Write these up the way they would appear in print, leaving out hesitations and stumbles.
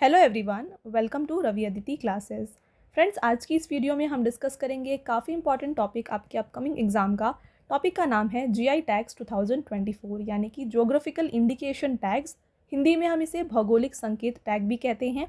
Hello everyone, welcome to Ravi Aditi classes. Friends, आज की इस वीडियो में हम डिस्कस करेंगे काफ़ी इंपॉर्टेंट टॉपिक आपके अपकमिंग एग्जाम का। टॉपिक का नाम है जीआई टैग्स 2024, यानी कि ज्योग्राफिकल इंडिकेशन टैग्स। हिंदी में हम इसे भौगोलिक संकेत टैग भी कहते हैं।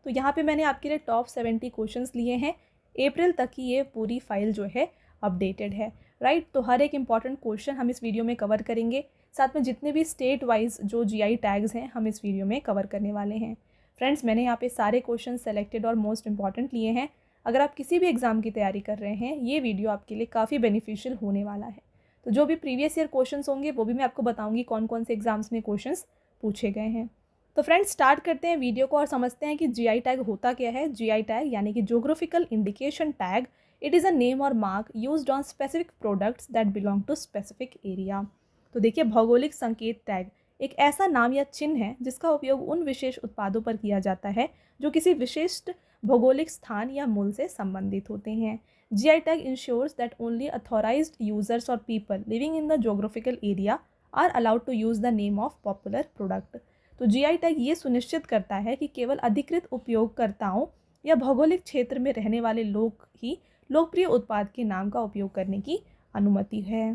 तो यहाँ पे मैंने आपके लिए टॉप 70 क्वेश्चंस लिए हैं। अप्रैल तक की ये पूरी फाइल जो है अपडेटेड है, राइट। तो हर एक इंपॉर्टेंट क्वेश्चन हम इस वीडियो में कवर करेंगे। साथ में जितने भी स्टेट वाइज जो जीआई टैग्स हैं हम इस वीडियो में कवर करने वाले हैं। फ्रेंड्स, मैंने यहाँ पे सारे क्वेश्चन सेलेक्टेड और मोस्ट इंपॉर्टेंट लिए हैं। अगर आप किसी भी एग्ज़ाम की तैयारी कर रहे हैं, ये वीडियो आपके लिए काफ़ी बेनिफिशियल होने वाला है। तो जो भी प्रीवियस ईयर क्वेश्चंस होंगे वो भी मैं आपको बताऊंगी कौन कौन से एग्जाम्स में क्वेश्चंस पूछे गए हैं। तो फ्रेंड्स, स्टार्ट करते हैं वीडियो को और समझते हैं कि जीआई टैग होता क्या है। जीआई टैग यानी कि geographical indication tag, it is a name और mark used on specific products that belong to specific area. तो देखिए, भौगोलिक संकेत टैग एक ऐसा नाम या चिन्ह है जिसका उपयोग उन विशेष उत्पादों पर किया जाता है जो किसी विशिष्ट भौगोलिक स्थान या मूल से संबंधित होते हैं। GI tag ensures that only authorised users और people living in the geographical area are allowed to use the name of popular product. तो जीआई टैग ये सुनिश्चित करता है कि केवल अधिकृत उपयोगकर्ताओं या भौगोलिक क्षेत्र में रहने वाले लोग ही लोकप्रिय उत्पाद के नाम का उपयोग करने की अनुमति है,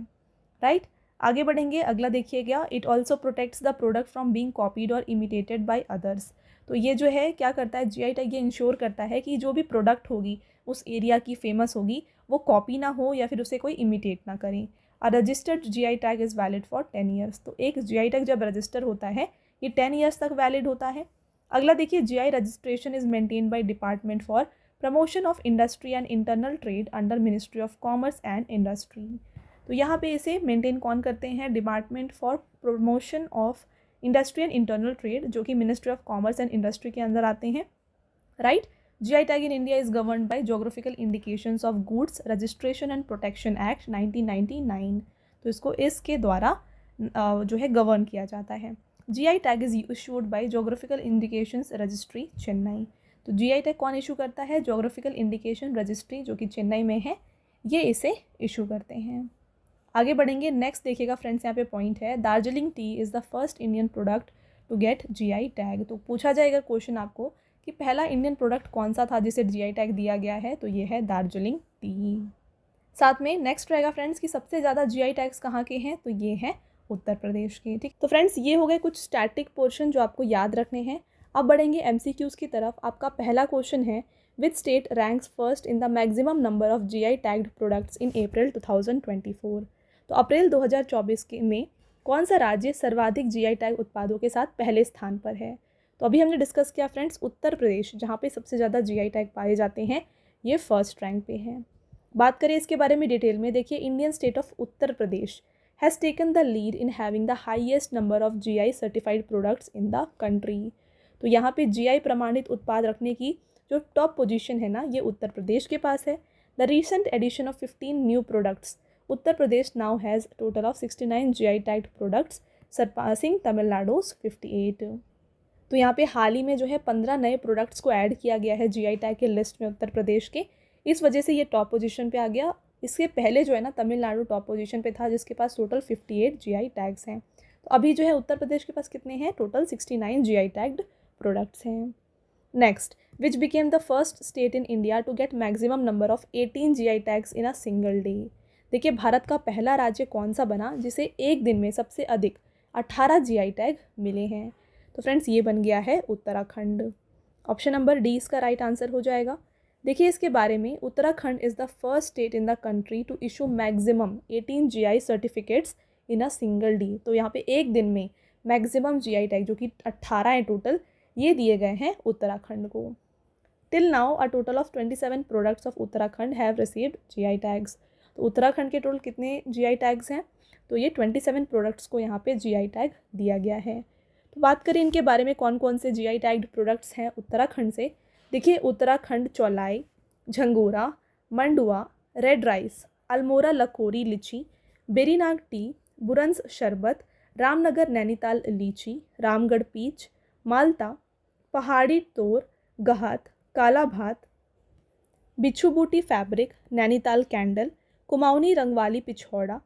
राइट। आगे बढ़ेंगे, अगला देखिएगा। It also protects the product from being copied और इमिटेटेड बाय अदर्स। तो ये जो है क्या करता है, जीआई टैग ये इंश्योर करता है कि जो भी प्रोडक्ट होगी उस एरिया की फेमस होगी वो कॉपी ना हो या फिर उसे कोई इमिटेट ना करें। A registered GI tag is valid for 10 years. तो एक जीआई टैग जब रजिस्टर होता है ये 10 ईयर्स तक वैलिड होता है। अगला देखिए, GI registration is maintain by department for promotion of industry and internal trade under ministry of commerce and industry. तो यहाँ पे इसे मेंटेन कौन करते हैं, department for promotion of industry and internal trade, जो कि ministry of commerce and industry के अंदर आते हैं, right. GI tag in India is governed bye geographical indications of goods registration and protection act 1999। तो इसको इसके द्वारा जो है गवर्न किया जाता है। GI tag is issued by geographical indications registry Chennai. तो जीआई टैग कौन इशू करता है, ज्योग्राफिकल इंडिकेशन रजिस्ट्री जो कि चेन्नई में है, ये इसे इशू करते हैं। आगे बढ़ेंगे, नेक्स्ट देखिएगा फ्रेंड्स, यहाँ पे पॉइंट है, Darjeeling tea is the first Indian product to get GI tag. तो पूछा जाएगा क्वेश्चन आपको कि पहला इंडियन प्रोडक्ट कौन सा था जिसे जीआई टैग दिया गया है, तो ये है दार्जिलिंग टी। साथ में नेक्स्ट रहेगा फ्रेंड्स कि सबसे ज़्यादा जीआई टैग्स कहाँ के हैं, तो ये हैं उत्तर प्रदेश के, ठीक। तो फ्रेंड्स, ये हो गए कुछ स्टैटिक पोर्शन जो आपको याद रखने हैं। अब बढ़ेंगे एमसीक्यूज़ की तरफ। आपका पहला क्वेश्चन है, which state ranks first in the maximum number of GI tagged products in April 2024। तो अप्रैल 2024 के में कौन सा राज्य सर्वाधिक जीआई टैग उत्पादों के साथ पहले स्थान पर है। तो अभी हमने डिस्कस किया फ्रेंड्स, उत्तर प्रदेश जहाँ पे सबसे ज़्यादा जीआई टैग पाए जाते हैं, ये फर्स्ट रैंक पे है। बात करें इसके बारे में डिटेल में, देखिए, Indian state of Uttar Pradesh has taken the lead in having the highest number of GI certified products in the country. तो यहाँ पे जीआई प्रमाणित उत्पाद रखने की जो टॉप पोजीशन है ना, ये उत्तर प्रदेश के पास है। The recent addition of 15 new products, Uttar Pradesh now has total of 69 GI tagged products surpassing तमिलनाडु's 58। तो यहाँ पे हाल ही में जो है 15 नए प्रोडक्ट्स को ऐड किया गया है जीआई टैग के लिस्ट में उत्तर प्रदेश के, इस वजह से ये टॉप पोजीशन पे आ गया। इसके पहले जो है ना, तमिलनाडु टॉप पोजीशन पे था जिसके पास टोटल 58 जीआई टैग्स हैं। तो अभी जो है उत्तर प्रदेश के पास कितने हैं, टोटल 69 जीआई टैग्ड प्रोडक्ट्स हैं। Next, which became the first state in India to get maximum number of 18 GI tags in a single day. देखिए, भारत का पहला राज्य कौन सा बना जिसे एक दिन में सबसे अधिक 18 जीआई टैग मिले हैं। तो फ्रेंड्स, ये बन गया है उत्तराखंड। ऑप्शन नंबर डी इसका राइट आंसर हो जाएगा। देखिए, इसके बारे में, Uttarakhand is the first state in the country to issue maximum 18 GI certificates in a single day. तो यहाँ पे एक दिन में मैक्सिमम जीआई टैग जो कि 18 हैं टोटल, ये दिए गए हैं उत्तराखंड को। Till now a total of 27 products of Uttarakhand have received GI tags. तो उत्तराखंड के टोटल कितने जीआई टैग्स हैं, तो ये 27 प्रोडक्ट्स को यहाँ पे जीआई टैग दिया गया है। तो बात करें इनके बारे में, कौन कौन से जीआई टैग्ड प्रोडक्ट्स हैं उत्तराखंड से। देखिए, उत्तराखंड चौलाई, झंगोरा, मंडुआ, रेड राइस, अल्मोड़ा लकोरी लीची, बेरीनाग टी, बुरंस शरबत, रामनगर नैनीताल लीची, रामगढ़ पीच, माल्टा, पहाड़ी तोर, गहत, Kala Bhat, Bichhu fabric, Nainital candle, Kumaoni Rangwali Pichhoda,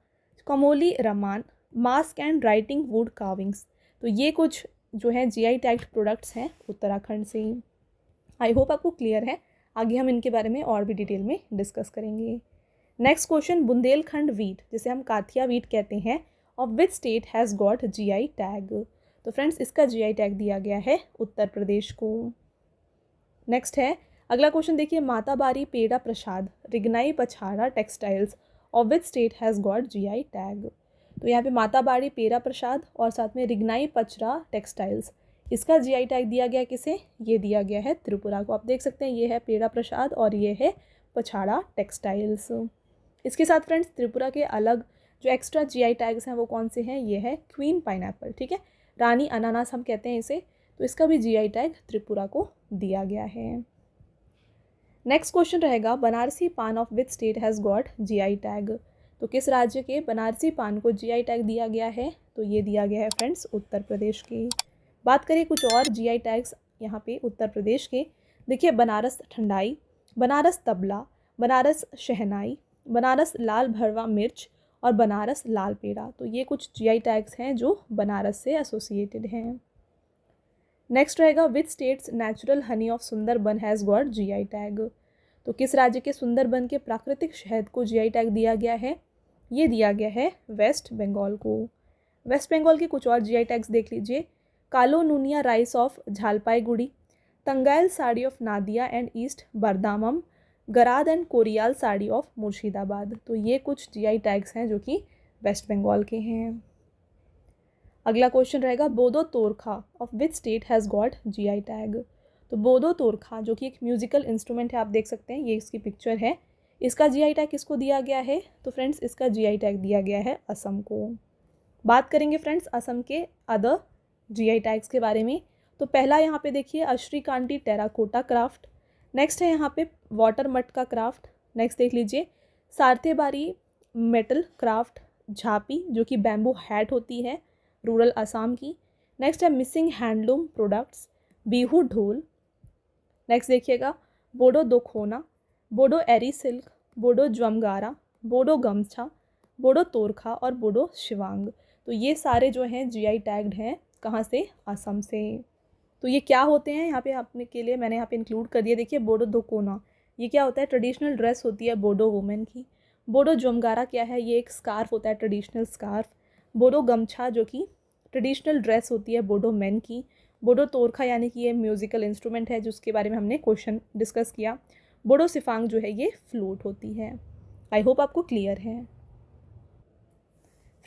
Kamoli Ramman, mask and writing wood carvings. तो ये कुछ जो है जीआई टैग्ड प्रोडक्ट्स हैं उत्तराखंड से। आई होप आपको क्लियर है। आगे हम इनके बारे में और भी डिटेल में डिस्कस करेंगे। नेक्स्ट क्वेश्चन, बुंदेलखंड वीट जिसे हम काथिया वीट कहते हैं, of which state has got GI tag. तो फ्रेंड्स इसका जीआई टैग दिया गया है उत्तर प्रदेश को। नेक्स्ट है अगला क्वेश्चन, देखिए Matabari peda prasad Rignai Pachhra textiles of which state has got GI tag. तो यहाँ पे माताबाड़ी पेड़ा प्रसाद और साथ में रिगनाई पचरा टेक्सटाइल्स, इसका जीआई टैग दिया गया किसे, ये दिया गया है त्रिपुरा को। आप देख सकते हैं ये है पेड़ा प्रसाद और ये है पछाड़ा टेक्सटाइल्स। इसके साथ फ्रेंड्स त्रिपुरा के अलग जो एक्स्ट्रा जीआई टैग्स हैं वो कौन से हैं, ये है क्वीन पाइनएप्पल, ठीक है, रानी अनानास हम कहते हैं इसे, तो इसका भी जीआई टैग त्रिपुरा को दिया गया है। नेक्स्ट क्वेश्चन रहेगा, बनारसी पान of which state has got GI tag. तो किस राज्य के बनारसी पान को जीआई टैग दिया गया है, तो ये दिया गया है फ्रेंड्स उत्तर प्रदेश के। बात करें कुछ और जीआई टैग्स यहाँ पे उत्तर प्रदेश के, देखिए बनारस ठंडाई, बनारस तबला, बनारस शहनाई, बनारस लाल भरवा मिर्च और बनारस लाल पेड़ा। तो ये कुछ जीआई टैग्स हैं जो बनारस से एसोसिएटेड हैं। नेक्स्ट रहेगा, which states natural Honey of Sundarban has got GI tag. तो किस राज्य के सुंदरबन के प्राकृतिक शहद को जीआई टैग दिया गया है, ये दिया गया है वेस्ट बंगाल को। वेस्ट बंगाल के कुछ और जीआई टैग्स देख लीजिए, Kalo Nunia rice of Jalpaiguri, Tangail sari of Nadia and east Bardhaman, Garad and Korial sari of Murshidabad. तो ये कुछ जीआई टैग्स हैं जो कि वेस्ट बंगाल के हैं। अगला क्वेश्चन रहेगा, Bodo Thorkha of which state has got GI tag. तो बोदो तोरखा जो कि एक म्यूजिकल इंस्ट्रूमेंट है, आप देख सकते हैं ये इसकी पिक्चर है, इसका जीआई टैग किसको दिया गया है, तो फ्रेंड्स इसका जीआई टैग दिया गया है असम को। बात करेंगे फ्रेंड्स असम के अदर जीआई टैग्स के बारे में। तो पहला यहाँ पे देखिए अश्रीकांटी टेराकोटा क्राफ्ट, नेक्स्ट है यहाँ पे वाटर मट का क्राफ्ट, नेक्स्ट देख लीजिए सारथेबारी मेटल क्राफ्ट, झापी जो कि बैम्बू हैट होती है रूरल असम की, नेक्स्ट है मिसिंग हैंडलूम प्रोडक्ट्स, बीहू ढोल, नेक्स्ट देखिएगा बोडो दोखोना, बोडो एरी सिल्क, बोडो ज्वमगारा, बोडो गमछा, बोडो तोरखा और बोडो शिवांग। तो ये सारे जो हैं जीआई टैग्ड हैं कहाँ से, असम से। तो ये क्या होते हैं यहाँ पे आपने के लिए मैंने यहाँ पे इंक्लूड कर दिया, देखिए बोडो दोकोना ये क्या होता है, ट्रेडिशनल ड्रेस होती है बोडो वुमेन की। बोडो जुमगारा क्या है, ये एक स्कार्फ होता है, ट्रेडिशनल स्कार्फ। बोडो गमछा जो कि ट्रेडिशनल ड्रेस होती है बोडो मेन की। बोडो तोरखा यानी कि ये म्यूज़िकल इंस्ट्रूमेंट है जिसके बारे में हमने क्वेश्चन डिस्कस किया। बोडो सिफांग जो है ये फ्लूट होती है। आई होप आपको क्लियर है।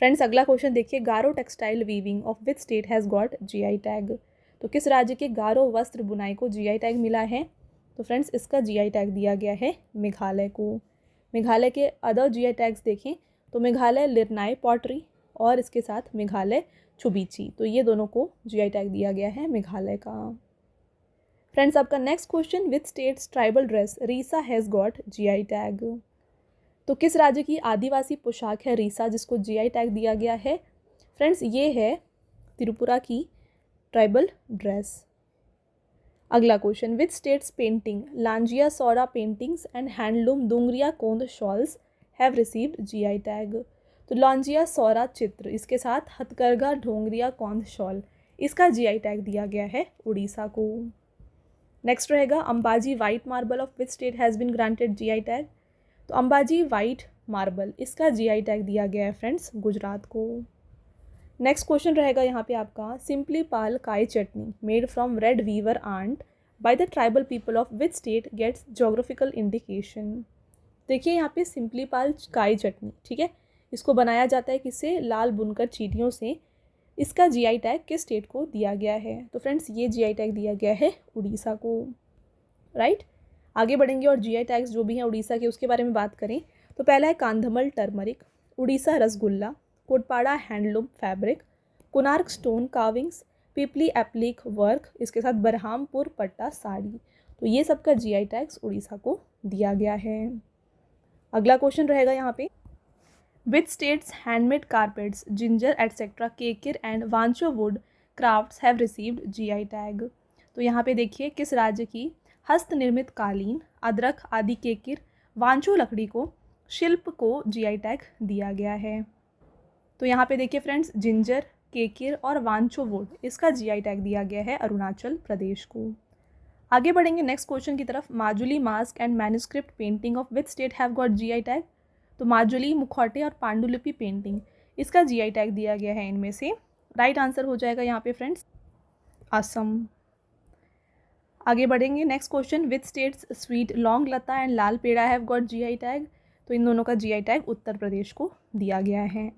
फ्रेंड्स अगला क्वेश्चन देखिए, Garo textile weaving of which state has got GI tag. तो किस राज्य के गारो वस्त्र बुनाई को जीआई टैग मिला है, तो फ्रेंड्स इसका जीआई टैग दिया गया है मेघालय को। मेघालय के अदर जीआई टैग्स देखें तो मेघालय लिरनाई पॉटरी और इसके साथ मेघालय छुबीची, तो ये दोनों को जीआई टैग दिया गया है मेघालय का। फ्रेंड्स आपका next question, which state's tribal dress Risa has got GI tag. तो किस राज्य की आदिवासी पोशाक है रीसा जिसको जीआई टैग दिया गया है, फ्रेंड्स ये है त्रिपुरा की ट्राइबल ड्रेस। अगला question, which state's painting Lanjia Saura paintings and handloom Dongria Kondh shawls have received GI tag. तो लांजिया सौरा चित्र इसके साथ हथकरघा ढोंगरिया कौंद शॉल, इसका जीआई टैग दिया गया है उड़ीसा को। नेक्स्ट रहेगा Ambaji white marble of which state has been granted GI tag. तो अंबाजी वाइट मार्बल इसका जीआई टैग दिया गया है फ्रेंड्स गुजरात को। नेक्स्ट क्वेश्चन रहेगा यहाँ पे आपका, Similipal Kai chutney made from red weaver ant by the tribal people of which state gets geographical indication. देखिए यहाँ पे सिंपली पाल काई चटनी, ठीक है, इसको बनाया जाता है किससे, लाल बुनकर चींटियों से, इसका जीआई टैग किस स्टेट को दिया गया है, तो फ्रेंड्स ये जीआई टैग दिया गया है उड़ीसा को, राइट। आगे बढ़ेंगे और जीआई टैग्स जो भी हैं उड़ीसा के उसके बारे में बात करें तो पहला है Kandhamal turmeric, Orissa rasgulla, Kotpad handloom fabric, Konark stone carvings, Pipili applique work, इसके साथ बरहामपुर पट्टा साड़ी। तो ये सब का जीआई टैग्स उड़ीसा को दिया गया है। अगला क्वेश्चन रहेगा यहाँ पे, which state's handmade carpets ginger etcetera Kekir and Wancho wood crafts have received GI tag. तो यहाँ पे देखिए किस राज्य की हस्त निर्मित कालीन, अदरक आदि केकिर, वांचो लकड़ी को शिल्प को जीआई टैग दिया गया है। तो यहाँ पे देखिए फ्रेंड्स जिंजर, केकिर और वांचो वुड, इसका जीआई टैग दिया गया है अरुणाचल प्रदेश को। आगे बढ़ेंगे नेक्स्ट क्वेश्चन की तरफ। Majuli mask and manuscript painting of which state have got GI tag. तो माजुली, मुखौटे और पांडुलिपि पेंटिंग, इसका जीआई टैग दिया गया है इनमें से। राइट आंसर हो जाएगा यहाँ पे फ्रेंड्स असम। आगे बढ़ेंगे next question. Which state's sweet Laung Lata and Lal Peda have got GI tag. तो इन दोनों का जीआई टैग उत्तर प्रदेश को दिया गया है।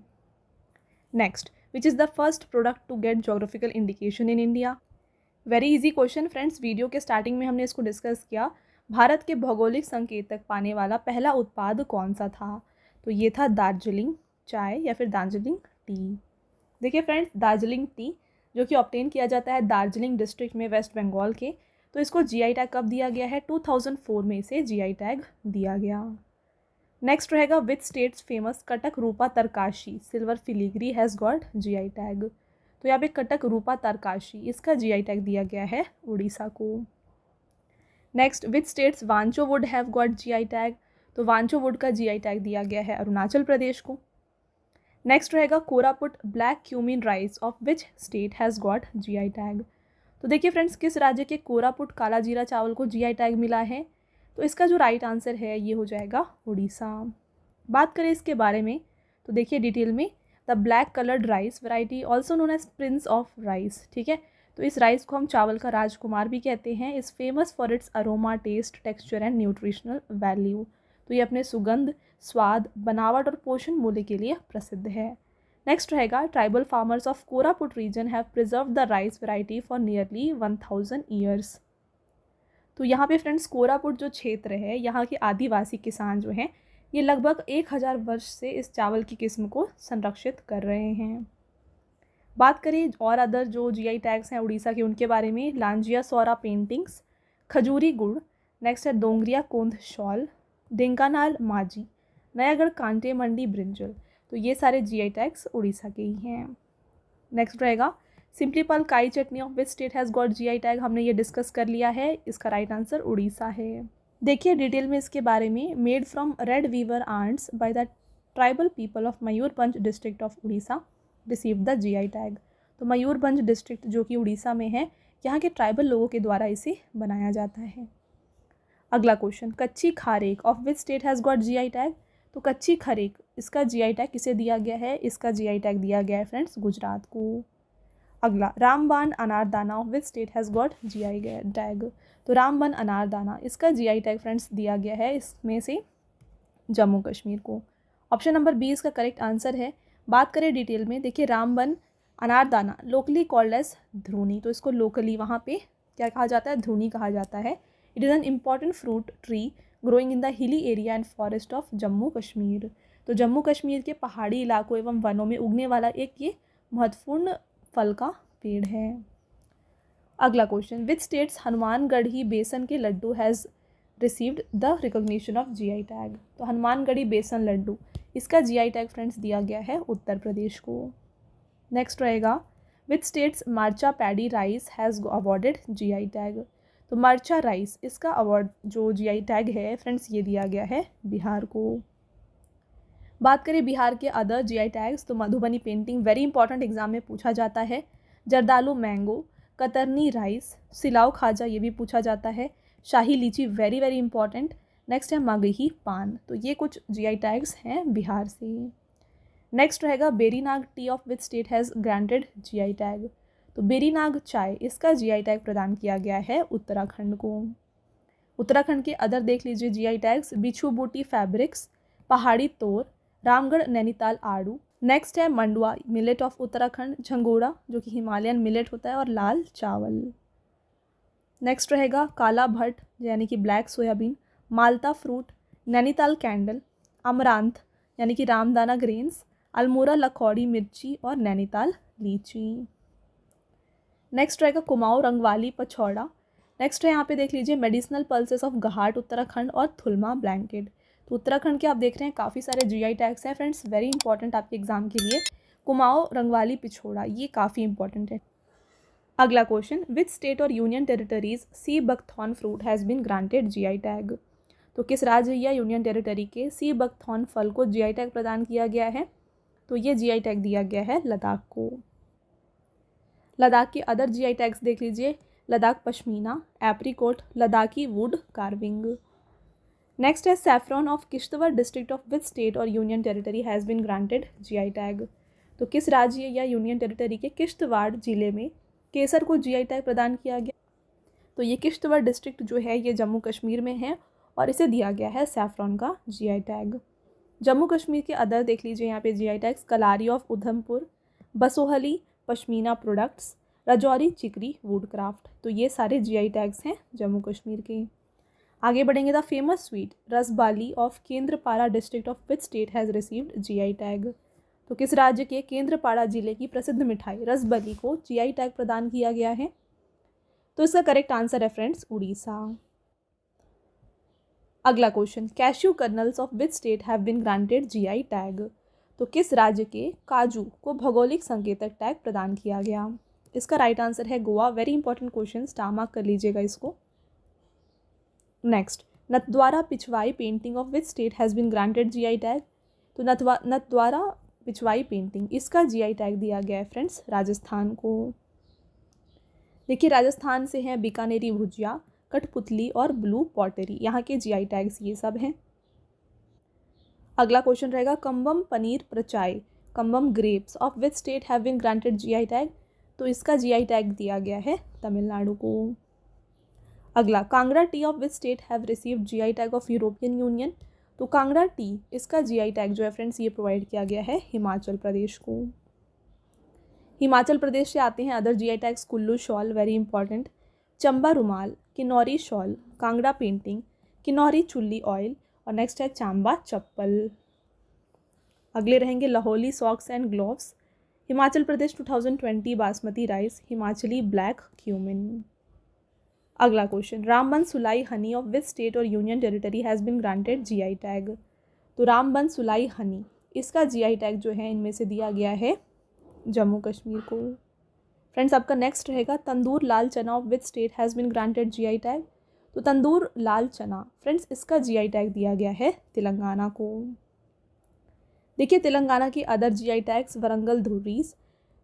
Next, which is the first product to get geographical indication in India. Very easy question friends, video के स्टार्टिंग में हमने इसको डिस्कस किया। भारत के भौगोलिक संकेतक पाने वाला पहला उत्पाद कौन सा था। तो ये था दार्जिलिंग चाय या फिर दार्जिलिंग टी। देखिए फ्रेंड्स, दार्जिलिंग टी जो कि ऑब्टेन किया जाता है दार्जिलिंग डिस्ट्रिक्ट में वेस्ट बंगाल के, तो इसको जीआई टैग कब दिया गया है, 2004 में इसे जीआई टैग दिया गया। नेक्स्ट रहेगा which state's famous Cuttack Rupa Tarakasi silver filigree has got GI tag. तो यहाँ पे कटक रूपा तरकाशी, इसका जीआई टैग दिया गया है उड़ीसा को। Next, which states Wancho would have got GI tag. तो वांचो वुड का जीआई टैग दिया गया है अरुणाचल प्रदेश को। नेक्स्ट रहेगा Koraput black cumin rice of which state has got GI tag. तो देखिए फ्रेंड्स, किस राज्य के कोरापुट काला जीरा चावल को जीआई टैग मिला है। तो इसका जो राइट आंसर है ये हो जाएगा उड़ीसा। बात करें इसके बारे में तो देखिए डिटेल में, the black coloured rice variety also known as prince of rice, ठीक है। तो इस राइस को हम चावल का राजकुमार भी कहते हैं। Is famous for its aroma, taste, texture and nutritional value. तो ये अपने सुगंध, स्वाद, बनावट और पोषण मूल्य के लिए प्रसिद्ध है। नेक्स्ट रहेगा tribal farmers of Koraput region have preserve the rice variety for nearly 1000 years. तो यहाँ पे फ्रेंड्स कोरापुट जो क्षेत्र है, यहाँ के आदिवासी किसान जो हैं, ये लगभग 1000 वर्ष से इस चावल की किस्म को संरक्षित कर रहे हैं। बात करें और अदर जो जीआई टैग्स हैं उड़ीसा के, उनके बारे में, लांजिया सौरा पेंटिंग्स, खजूरी गुड़, नेक्स्ट है डोंगरिया कोंध शॉल, ढेंकानाल माझी, नयागढ़ कांटे मंडी ब्रिंजल। तो ये सारे जीआई टैग्स उड़ीसा के ही हैं। नेक्स्ट रहेगा Similipal Kai chutney of which state has got GI tag. हमने ये डिस्कस कर लिया है, इसका राइट आंसर उड़ीसा है। देखिए डिटेल में इसके बारे में, made from red weaver ants by the tribal people of Mayurbhanj district of Orissa receive the GI tag. तो मयूरभंज डिस्ट्रिक्ट जो कि उड़ीसा में है, यहाँ के ट्राइबल लोगों के द्वारा इसे बनाया जाता है। अगला question, Kachchhi Kharek of which state has got GI tag. तो कच्ची खारेक, इसका जीआई टैग किसे दिया गया है, इसका जीआई टैग दिया गया है फ्रेंड्स गुजरात को। अगला, Ramban Anardana of which state has got GI tag. तो रामबन अनारदाना, इसका जीआई टैग फ्रेंड्स दिया गया है इसमें से जम्मू कश्मीर को। ऑप्शन नंबर बी इसका करेक्ट आंसर है। बात करें डिटेल में, देखिए रामबन अनारदाना लोकली कॉल्ड एज ध्रूनी, तो इसको लोकली वहाँ पे क्या कहा जाता है, ध्रूनी कहा जाता है। It is an important fruit tree growing in the hilly area and forest of Jammu Kashmir. तो जम्मू कश्मीर के पहाड़ी इलाकों एवं वनों में उगने वाला एक ये महत्वपूर्ण फल का पेड़ है। अगला question, which states Hanumangarhi besan के laddu has received the recognition of GI tag. तो हनुमानगढ़ी बेसन लड्डू, इसका जीआई टैग फ्रेंड्स दिया गया है उत्तर प्रदेश को। नेक्स्ट रहेगा विच स्टेट्स मर्चा paddy rice has awarded GI tag. तो मर्चा राइस, इसका अवार्ड जो जीआई टैग है फ्रेंड्स ये दिया गया है बिहार को। बात करें बिहार के अदर जीआई टैग्स, तो Madhubani painting very important exam में पूछा जाता है। जर्दालू मैंगो, कतरनी राइस, सिलाव खाजा ये भी पूछा जाता है। शाही लीची वेरी वेरी इंपॉर्टेंट। नेक्स्ट है मगही पान। तो ये कुछ जीआई टैग्स हैं बिहार से। नेक्स्ट रहेगा Berinag T of which state has granted GI tag. तो बेरीनाग चाय, इसका जीआई टैग प्रदान किया गया है उत्तराखंड को। उत्तराखंड के अदर देख लीजिए जीआई टैग्स, बिछू बूटी फैब्रिक्स, पहाड़ी तोर, रामगढ़ नैनीताल आड़ू। नेक्स्ट है मंडुआ मिलेट ऑफ उत्तराखंड, झंगोरा जो कि हिमालयन मिलेट होता है, और लाल चावल। नेक्स्ट रहेगा काला भट्ट यानी कि ब्लैक सोयाबीन, माल्टा फ्रूट, नैनीताल कैंडल, अमरांत यानी कि रामदाना ग्रेन्स, अल्मोड़ा लखौड़ी मिर्ची और नैनीताल लीची। नेक्स्ट रहेगा कुमाऊं रंगवाली पछौड़ा। नेक्स्ट है यहाँ पे देख लीजिए मेडिसिनल पल्सेस ऑफ घाट उत्तराखंड और थुलमा ब्लैंकेट। तो उत्तराखंड के आप देख रहे हैं काफ़ी सारे जीआई टैग्स हैं फ्रेंड्स, वेरी इंपॉर्टेंट आपके एग्जाम के लिए। कुमाऊं रंगवाली पिछोड़ा ये काफ़ी इंपॉर्टेंट है। अगला क्वेश्चन, विच स्टेट और union territories sea buckthorn fruit has been granted GI tag. तो किस राज्य या यूनियन टेरिटरी के सी बकथॉर्न फल को जीआई टैग प्रदान किया गया है। तो ये जीआई टैग दिया गया है लद्दाख को। लद्दाख के अदर जीआई टैग्स देख लीजिए, Ladakh pashmina, apricot, Ladakhi wood carving. Next है saffron of Kishtwar district of which state और union territory has been granted GI tag. तो किस राज्य या यूनियन टेरिटरी के किश्तवाड़ जिले में केसर को जीआई टैग प्रदान किया गया? तो ये किश्तवाड़ डिस्ट्रिक्ट जो है ये जम्मू कश्मीर में है और इसे दिया गया है सैफरॉन का जीआई टैग। जम्मू कश्मीर के अदर देख लीजिए यहाँ पे GI tags, Kalari of Udhampur, Basohli pashmina products, Rajouri Chikri woodcraft. तो ये सारे जीआई टैग्स हैं जम्मू कश्मीर के। आगे बढ़ेंगे, the famous sweet Rasabali of Kendrapara district of which state has received GI tag. तो किस राज्य के केंद्रपाड़ा जिले की प्रसिद्ध मिठाई रसबली को जीआई टैग प्रदान किया गया है? तो इसका करेक्ट आंसर है फ्रेंड्स उड़ीसा। अगला question, cashew kernels of which state have been granted GI tag. तो किस राज्य के काजू को भौगोलिक संकेतक टैग प्रदान किया गया? इसका राइट आंसर है Goa. Very important question, star mark कर लीजिएगा इसको। Next, Nathdwara Pichhwai painting of which state has been granted GI tag. तो नथद्वारा पिछवाई पेंटिंग, इसका जीआई टैग दिया गया है फ्रेंड्स राजस्थान को। देखिए राजस्थान से हैं बीकानेरी भुजिया, कठपुतली और ब्लू पॉटरी, यहाँ के जीआई टैग्स ये सब हैं। अगला क्वेश्चन रहेगा, कम्बम पनीर प्रचाय, Cumbum grapes of which state have been granted GI tag. तो इसका जीआई टैग दिया गया है तमिलनाडु को। अगला, Kangra T of which state have received GI tag of European union. तो कांगड़ा टी, इसका जीआई टैग जो है फ्रेंड्स ये प्रोवाइड किया गया है हिमाचल प्रदेश को। हिमाचल प्रदेश से आते हैं other GI tags, Kullu shawl very important, Chamba Rumal, Kinnauri shawl, Kangra painting, Kinnauri Chulli oil और नेक्स्ट है चांबा चप्पल। अगले रहेंगे Lahauli socks and gloves, Himachal Pradesh 2020 basmati rice, Himachali black cumin. अगला question, Ramban Sulai honey of which state और union territory has been granted GI tag. तो रामबन सुलाई हनी, इसका जीआई टैग जो है इनमें से दिया गया है जम्मू कश्मीर को। फ्रेंड्स आपका नेक्स्ट रहेगा, Tandur lal chana of which state has been granted GI tag. तो तंदूर लाल चना फ्रेंड्स इसका जीआई टैग दिया गया है तेलंगाना को। देखिए तेलंगाना की other GI tags, Warangal dhurries,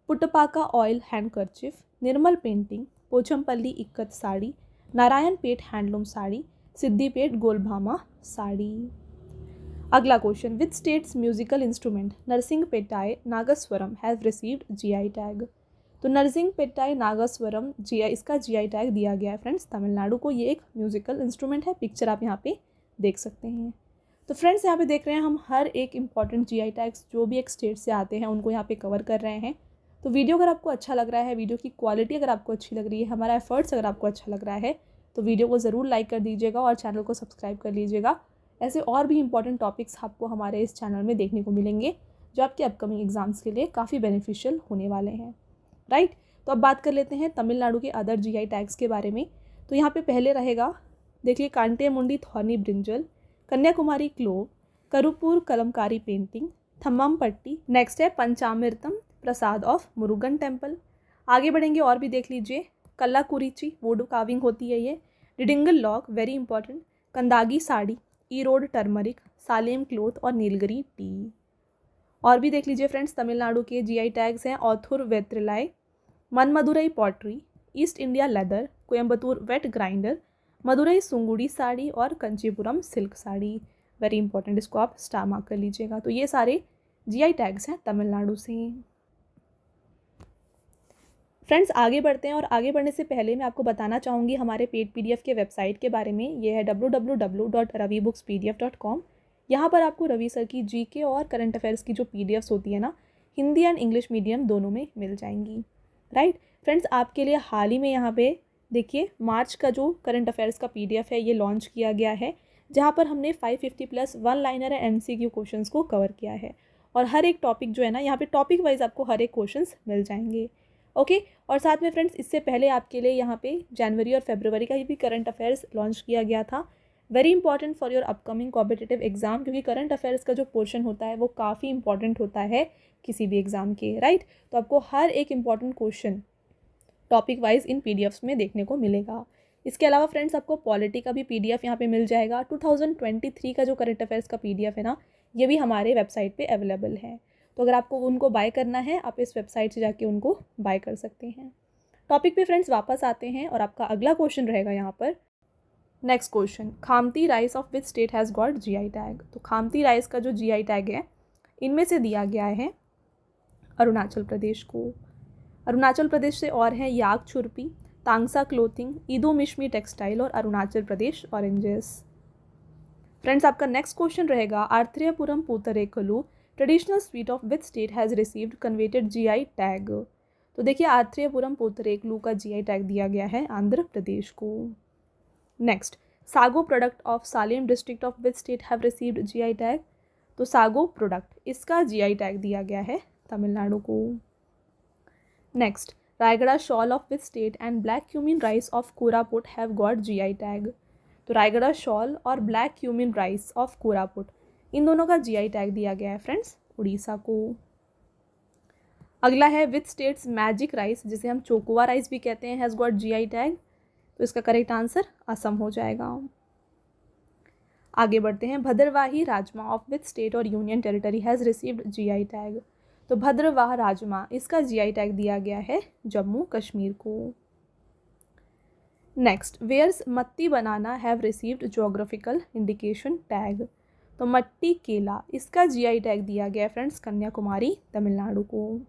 Puttapaka oil handkerchief, Nirmal painting, Pochampally ikat sari, Narayanpet handloom sari, Siddipet Gollabhama sari. अगला question, which state's musical instrument Narasinghapettai nagaswaram have received GI tag. तो नरसिंहपेटाय नागस्वरम जीआई, इसका जीआई टैग दिया गया है फ्रेंड्स तमिलनाडु को। ये एक म्यूजिकल इंस्ट्रूमेंट है, पिक्चर आप यहाँ पे देख सकते हैं। तो फ्रेंड्स यहाँ पे देख रहे हैं हम हर एक इंपॉर्टेंट जीआई टैग्स जो भी एक स्टेट से आते हैं उनको यहाँ पे कवर कर रहे हैं। तो वीडियो अगर आपको अच्छा लग रहा है, वीडियो की क्वालिटी अगर आपको अच्छी लग रही है, हमारा एफर्ट्स अगर आपको अच्छा लग रहा है तो वीडियो को ज़रूर लाइक कर दीजिएगा और चैनल को सब्सक्राइब कर लीजिएगा। ऐसे और भी इंपॉर्टेंट टॉपिक्स आपको हमारे इस चैनल में देखने को मिलेंगे जो आपके अपकमिंग एग्जाम्स के लिए काफ़ी बेनिफिशियल होने वाले हैं, राइट। तो अब बात कर लेते हैं तमिलनाडु के अदर जीआई टैग्स के बारे में। तो यहाँ पे पहले रहेगा, देखिए Kante Mundi thorny brinjal, Kanyakumari clove, Karuppur kalamkari painting, Thammam Patti. Next है पंचामृतम प्रसाद ऑफ मुरुगन टेम्पल। आगे बढ़ेंगे और भी देख लीजिए, कल्लाकुरिची वुड कार्विंग होती है ये, Dindigul lock very important, Kandangi sari, Erode turmeric, Salem cloth और नीलगिरी टी। और भी देख लीजिए फ्रेंड्स तमिलनाडु के जीआई टैग्स हैं, Authoor Vetrilai, Manamadurai pottery, East India leather, Coimbatore wet grinder, Madurai Sungudi sari और Kanchipuram silk sari. Very important, इसको आप स्टार मार्क कर लीजिएगा। तो ये सारे जीआई टैग्स हैं तमिलनाडु से। फ्रेंड्स आगे बढ़ते हैं और आगे बढ़ने से पहले मैं आपको बताना चाहूँगी हमारे पेड पीडीएफ के वेबसाइट के बारे में। ये है www.ravibooks.pdf.com। यहाँ पर आपको रवि सर की जीके और करंट अफेयर्स की जो पीडीएफ्स होती है ना, हिंदी एंड इंग्लिश मीडियम दोनों में मिल जाएंगी, राइट। फ्रेंड्स आपके लिए हाल ही में यहाँ पे देखिए मार्च का जो करंट अफेयर्स का पीडीएफ है ये लॉन्च किया गया है, जहाँ पर हमने 550+ one liner and MCQ questions को कवर किया है। और हर एक टॉपिक जो है ना, यहाँ पे टॉपिक वाइज आपको हर एक क्वेश्चंस मिल जाएंगे, ओके। और साथ में फ्रेंड्स इससे पहले आपके लिए यहाँ पे जनवरी और फरवरी का भी करंट अफेयर्स लॉन्च किया गया था। Very important for your upcoming competitive exam, क्योंकि करंट अफेयर्स का जो पोर्शन होता है वो काफ़ी इंपॉर्टेंट होता है किसी भी एग्ज़ाम के, राइट। तो आपको हर एक इंपॉर्टेंट क्वेश्चन टॉपिक वाइज इन पीडीएफ्स में देखने को मिलेगा। इसके अलावा फ्रेंड्स आपको पॉलिटी का भी पीडीएफ यहाँ पे मिल जाएगा। 2023 का जो करंट अफेयर्स का पीडीएफ है ना, ये भी हमारे वेबसाइट पे अवेलेबल है। तो अगर आपको उनको बाय करना है, आप इस वेबसाइट से जाके उनको बाय कर सकते हैं। टॉपिक पे फ्रेंड्स वापस आते हैं और आपका अगला क्वेश्चन रहेगा यहाँ पर। Next question, Khamti rice of which state has got GI tag. तो खामती राइस का जो जीआई टैग है इनमें से दिया गया है अरुणाचल प्रदेश को। अरुणाचल प्रदेश से और हैं yak churpi, Tangsa clothing, Idu Mishmi textile और अरुणाचल प्रदेश ऑरेंजेस। फ्रेंड्स आपका नेक्स्ट क्वेश्चन रहेगा, Athreyapuram Pootharekulu traditional sweet of which state has received coveted GI tag. तो देखिए आर्थ्रियपुरम पूतरेकलू का जीआई टैग दिया गया है आंध्र प्रदेश को। Next, sago product of Salem district of which state have received GI tag. तो सागो प्रोडक्ट इसका जीआई टैग दिया गया है तमिलनाडु को। Next, Raigarh shawl of which state and black cumin rice of Koraput have got GI tag. तो रायगढ़ शॉल और black cumin rice of Koraput इन दोनों का जीआई टैग दिया गया है फ्रेंड्स उड़ीसा को। अगला है विच स्टेट्स मैजिक राइस, जिसे हम चोकोवा राइस भी कहते हैं, हैज़ गॉट जीआई टैग। तो इसका करेक्ट आंसर असम हो जाएगा। आगे बढ़ते हैं, Bhadarwahi rajma of which state और union territory has received GI tag. तो भद्रवाह राजमा इसका जीआई टैग दिया गया है जम्मू कश्मीर को। Next, where's Matti banana have received geographical indication tag. तो मट्टी केला इसका जीआई टैग दिया गया है फ्रेंड्स कन्याकुमारी तमिलनाडु को।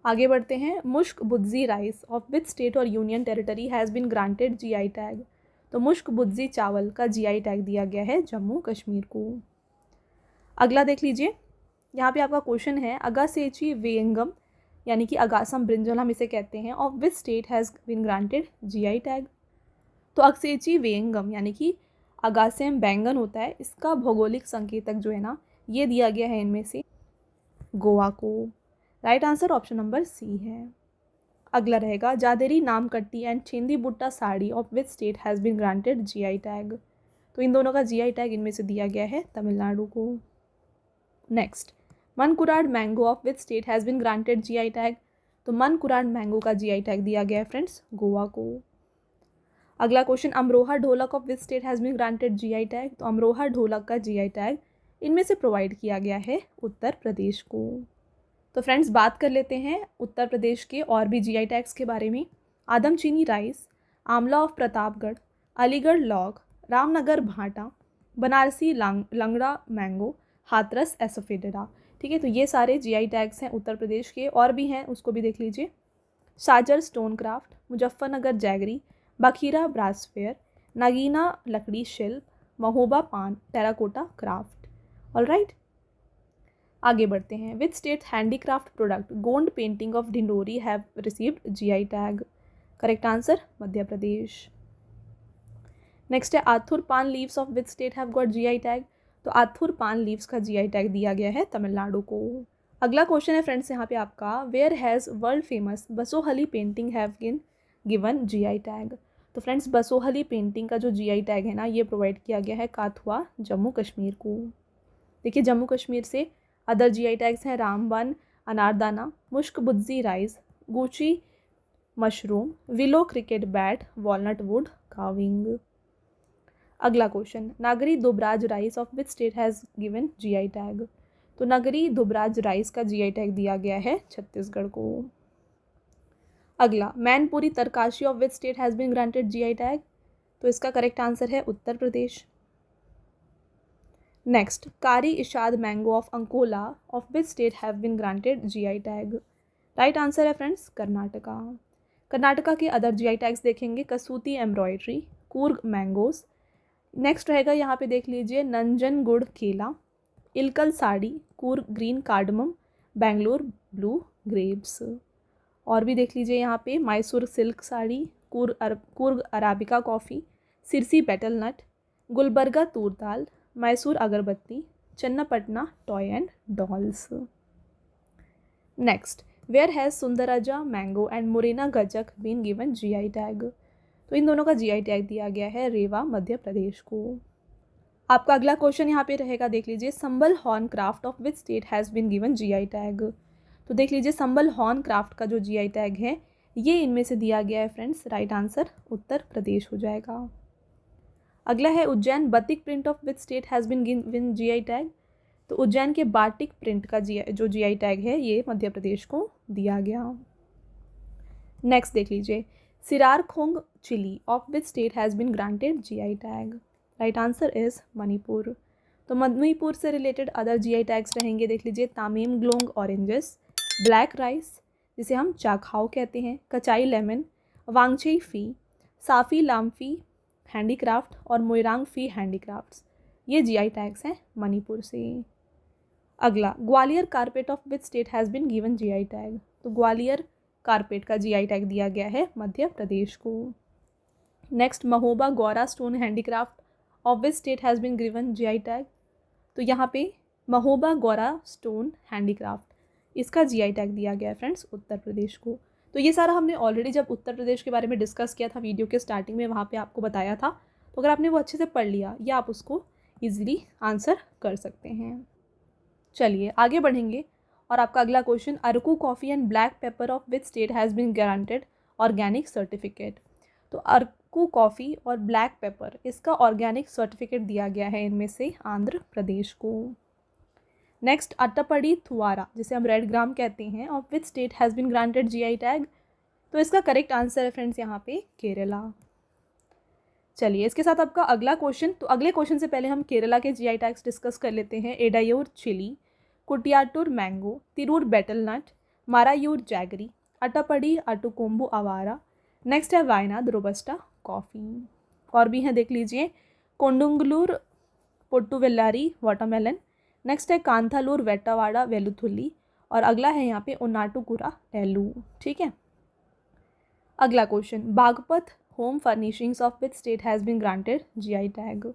आगे बढ़ते हैं, Mushk Budji rice of which state और union territory has been granted GI tag. तो मुश्क बुद्जी चावल का जीआई टैग दिया गया है जम्मू कश्मीर को। अगला देख लीजिए, यहाँ पे आपका क्वेश्चन है, अगासेची वेंगम यानी कि अगासम ब्रिंजल हम इसे कहते हैं, of which state has been granted GI tag. तो अगसेची वेंगम यानी कि अगासेम बैंगन होता है, इसका भौगोलिक संकेतक जो है ना ये दिया गया है इनमें से गोवा को। Right answer option number C है। अगला रहेगा, Jaderi Namakatti and Chhendi Butta sari of which state has been granted GI tag. तो इन दोनों का जीआई टैग इनमें से दिया गया है तमिलनाडु को। Next, Mankurad mango of which state has been granted GI tag. तो मनकुराड मैंगो का जीआई टैग दिया गया है फ्रेंड्स गोवा को। अगला question, Amroha dholak of which state has been granted GI tag. तो अमरोहा ढोलक का जीआई टैग इनमें से प्रोवाइड किया गया है उत्तर प्रदेश को। तो फ्रेंड्स बात कर लेते हैं उत्तर प्रदेश के और भी जीआई टैग्स के बारे में। आदमचीनी राइस, आंवला ऑफ प्रतापगढ़, अलीगढ़ लौंग, रामनगर भाटा, बनारसी लंगड़ा मैंगो, हाथरस एसोफेडेरा। ठीक है, तो ये सारे जीआई टैग्स हैं उत्तर प्रदेश के, और भी हैं उसको भी देख लीजिए। Sajar stone craft, Muzaffarnagar jaggery, Bakhira brassware, Nagina लकड़ी शिल्प, महोबा पान टेराकोटा क्राफ्ट। ऑलराइट, आगे बढ़ते हैं, which state handicraft product Gond painting of Dindori have received GI tag. Correct answer Madhya Pradesh. Next है, आथुर पान leaves of which state have got GI tag. तो आथुर पान लीव्स का जीआई टैग दिया गया है तमिलनाडु को। अगला क्वेश्चन है फ्रेंड्स यहाँ पे आपका, where has world famous Basohli painting have been given GI tag. तो फ्रेंड्स बसोहली पेंटिंग का जो जीआई टैग है ना ये प्रोवाइड किया गया है काथुआ जम्मू कश्मीर को। देखिए जम्मू कश्मीर से अदर जीआई टैग्स हैं Ramban Anardana, Mushk Budji rice, Gucchi mushroom, willow cricket bat, walnut wood carving. अगला question, Nagri Dubraj rice of which state has given GI tag. तो नगरी दुबराज राइस का जीआई टैग दिया गया है छत्तीसगढ़ को। अगला, Mainpuri Tarakasi of which state has been granted GI tag. तो इसका करेक्ट आंसर है Uttar Pradesh. Next, Kari Ishad mango of Ankola of which state have been granted GI tag. Right answer है फ्रेंड्स कर्नाटका। कर्नाटका के अदर जीआई टैग्स देखेंगे, Kasuti embroidery, Coorg mangoes. Next रहेगा यहाँ पे देख लीजिए, नंजनगुड़ केला, Ilkal sari, Coorg green cardamom, Bangalore blue grapes. और भी देख लीजिए यहाँ पे, Mysore silk sari, Coorg arabica coffee, Sirsi betel nut, Gulbarga Tur Dal, Mysore agarbatti, Channapatna toy and dolls. Next, where has Sundarja mango and Morena gajak been given GI tag. तो इन दोनों का जीआई टैग दिया गया है रेवा मध्य प्रदेश को। आपका अगला क्वेश्चन यहाँ पे रहेगा, देख लीजिए, Sambhal horn craft of which state has been given GI tag. तो देख लीजिए संबल हॉर्न क्राफ्ट का जो जीआई टैग है ये इनमें से दिया गया है friends. Right answer Uttar Pradesh हो जाएगा। अगला है, Ujjain batik print of which state has been given GI tag. तो उज्जैन के बाटिक प्रिंट का जो जीआई टैग है ये मध्य प्रदेश को दिया गया। नेक्स्ट देख लीजिए, Sirarakhong chilli of which state has been granted GI tag? Right answer is Manipur. तो मणिपुर से रिलेटेड अदर GI टैग्स रहेंगे, देख लीजिए, तामेंगलोंग ऑरेंजेस, ब्लैक राइस जिसे हम चाखाओ कहते हैं, कचाई लेमन, वांगछी फी, साफ़ी लामफी हैंडीक्राफ्ट और मोइरांग फी हैंडीक्राफ्ट्स, ये GI टैग्स हैं मणिपुर से। अगला, Gwalior carpet of which state has been given GI tag? तो ग्वालियर कारपेट का GI टैग दिया गया है मध्य प्रदेश को। Next, Mahoba Gaura stone handicraft of which state has been given GI tag? तो यहाँ पे महोबा गौरा स्टोन हैंडीक्राफ्ट, इसका GI टैग दिया गया है फ्रेंड्स उत्तर प्रदेश को। तो ये सारा हमने ऑलरेडी जब उत्तर प्रदेश के बारे में डिस्कस किया था वीडियो के स्टार्टिंग में, वहाँ पे आपको बताया था। तो अगर आपने वो अच्छे से पढ़ लिया या आप उसको ईजिली आंसर कर सकते हैं। चलिए आगे बढ़ेंगे और आपका अगला question, Araku coffee and black pepper of which state has been guaranteed organic certificate? तो अरकू कॉफ़ी और ब्लैक पेपर, इसका ऑर्गेनिक सर्टिफिकेट दिया गया है इनमें से आंध्र प्रदेश को। नेक्स्ट, अट्टापडी थुआरा जिसे हम रेड ग्राम कहते हैं, of which state has been granted GI tag? तो इसका करेक्ट आंसर है फ्रेंड्स यहाँ पे केरला। चलिए इसके साथ आपका अगला क्वेश्चन, तो अगले क्वेश्चन से पहले हम केरला के GI टैग्स डिस्कस कर लेते हैं। एडायूर चिली, कुटियाटूर मैंगो, तिरूर बेटल नट, मारायूर जैगरी, अट्टापडी अटुकोम्बू आवारा। नेक्स्ट है वायनाड रोबस्टा कॉफ़ी। और भी हैं देख लीजिए, कोंडुंगलूर पोट्टुवेल्लारी वाटरमेलन, नेक्स्ट है कांथालूर वेट्टावाड़ा वेलुथुल्ली, और अगला है यहाँ पे उन्नाटुकुरा नेल्लू। ठीक है, अगला question, Baghpat home furnishings of which state has been granted GI tag?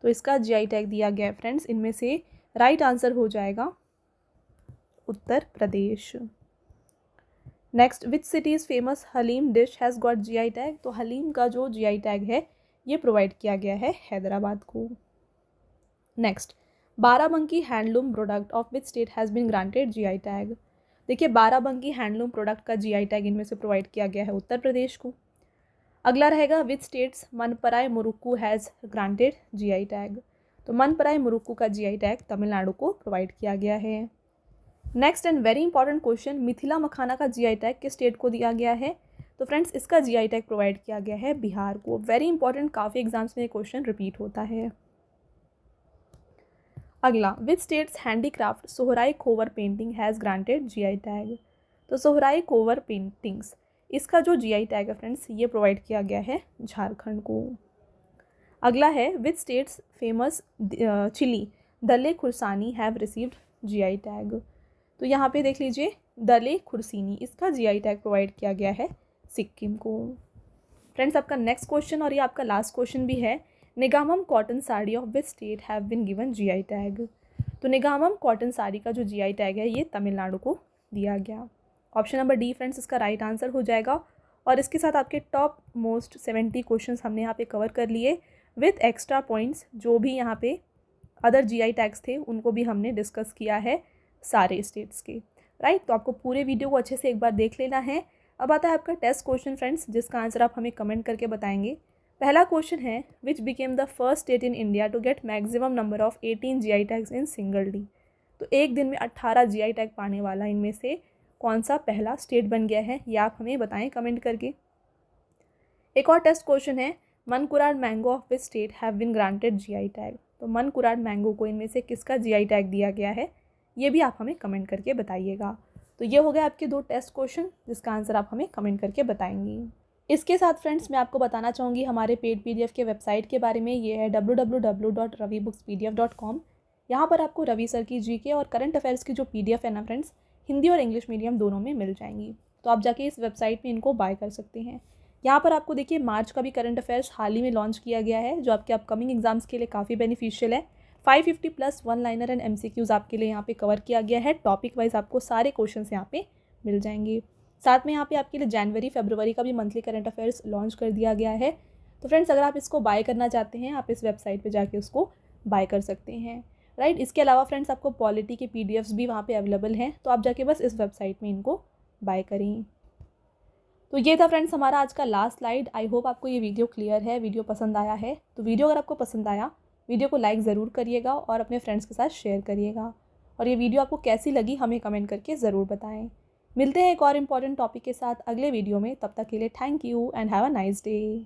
तो इसका GI टैग दिया गया है फ्रेंड्स, इनमें से राइट आंसर हो जाएगा Uttar Pradesh. Next, which cities famous haleem dish has got GI tag? तो हलीम का जो GI टैग है ये प्रोवाइड किया गया है हैदराबाद को। Next, Barabanki handloom product of which state has been granted GI tag? देखिए, बाराबंकी हैंडलूम प्रोडक्ट का GI टैग इनमें से प्रोवाइड किया गया है उत्तर प्रदेश को। अगला रहेगा, which state's Manapparai murukku has granted GI tag? तो मनपराई मुरुक्कू का GI टैग तमिलनाडु को प्रोवाइड किया गया है। Next and very important question, Mithila makhana का GI टैग किस स्टेट को दिया गया है? तो फ्रेंड्स इसका GI टैग प्रोवाइड किया गया है बिहार को। वेरी इंपॉर्टेंट, काफ़ी एग्जाम्स में ये क्वेश्चन रिपीट होता है। अगला, which states handicraft Sohrai Khovar painting has granted GI tag? तो सोहराई खोवर पेंटिंग्स, इसका जो GI टैग है फ्रेंड्स ये प्रोवाइड किया गया है झारखंड को। अगला है, विच स्टेट्स फेमस चिली दले खुरसानी हैव रिसीव्ड GI टैग? तो यहाँ पे देख लीजिए, दले खुरसीनी, इसका GI टैग प्रोवाइड किया गया है सिक्किम को। फ्रेंड्स आपका नेक्स्ट क्वेश्चन और ये आपका लास्ट क्वेश्चन भी है, Nigamam cotton sari of which state have been given GI tag? तो निगामम कॉटन साड़ी का जो GI टैग है ये तमिलनाडु को दिया गया। ऑप्शन नंबर डी फ्रेंड्स इसका राइट आंसर हो जाएगा। और इसके साथ आपके टॉप मोस्ट 70 क्वेश्चंस हमने यहाँ पे कवर कर लिए विथ एक्स्ट्रा पॉइंट्स। जो भी यहाँ पे अदर GI टैग्स थे उनको भी हमने डिस्कस किया है सारे स्टेट्स के, राइट। तो आपको पूरे वीडियो को अच्छे से एक बार देख लेना है। अब आता है आपका टेस्ट क्वेश्चन फ्रेंड्स, जिसका आंसर आप हमें कमेंट करके बताएंगे। पहला क्वेश्चन है, which became the first state in India to get maximum number of 18 GI tags in single day? तो एक दिन में 18 GI टैग पाने वाला इनमें से कौन सा पहला स्टेट बन गया है, ये आप हमें बताएं कमेंट करके। एक और टेस्ट क्वेश्चन है, Mankurad mango of which state have been granted GI tag? तो मनकुराड मैंगो को इनमें से किसका GI टैग दिया गया है, ये भी आप हमें कमेंट करके बताइएगा। तो ये हो गए आपके 2 टेस्ट क्वेश्चन जिसका आंसर आप हमें कमेंट करके बताएंगी। इसके साथ फ्रेंड्स मैं आपको बताना चाहूँगी हमारे पेड PDF के वेबसाइट के बारे में। ये है www.ravibookspdf.com। यहाँ पर आपको रवि सर की GK और करंट अफेयर्स की जो PDF है ना फ्रेंड्स, हिंदी और इंग्लिश मीडियम दोनों में मिल जाएंगी। तो आप जाके इस वेबसाइट में इनको बाय कर सकते हैं। यहाँ पर आपको देखिए मार्च का भी करंट अफेयर्स हाल ही में लॉन्च किया गया है, जो आपके अपकमिंग एग्जाम्स के लिए काफ़ी बेनिफिशियल है। 550 प्लस 1 लाइनर एंड MCQs आपके लिए यहाँ पे कवर किया गया है। टॉपिक वाइज आपको सारे क्वेश्चंस यहाँ पे मिल जाएंगे। साथ में यहाँ पे आपके लिए जनवरी फरवरी का भी मंथली करंट अफेयर्स लॉन्च कर दिया गया है। तो फ्रेंड्स अगर आप इसको बाय करना चाहते हैं, आप इस वेबसाइट पे जाके उसको बाय कर सकते हैं, राइट। इसके अलावा फ्रेंड्स आपको पॉलिटी के PDFs भी वहाँ पे अवेलेबल हैं, तो आप जाके बस इस वेबसाइट में इनको बाय करें। तो ये था फ्रेंड्स हमारा आज का लास्ट स्लाइड। आई होप आपको ये वीडियो क्लियर है, वीडियो पसंद आया है। तो वीडियो अगर आपको पसंद आया, वीडियो को लाइक ज़रूर करिएगा और अपने फ्रेंड्स के साथ शेयर करिएगा। और ये वीडियो आपको कैसी लगी हमें कमेंट करके ज़रूर बताएं। मिलते हैं एक और इम्पॉर्टेंट टॉपिक के साथ अगले वीडियो में। तब तक के लिए thank you and have a nice day.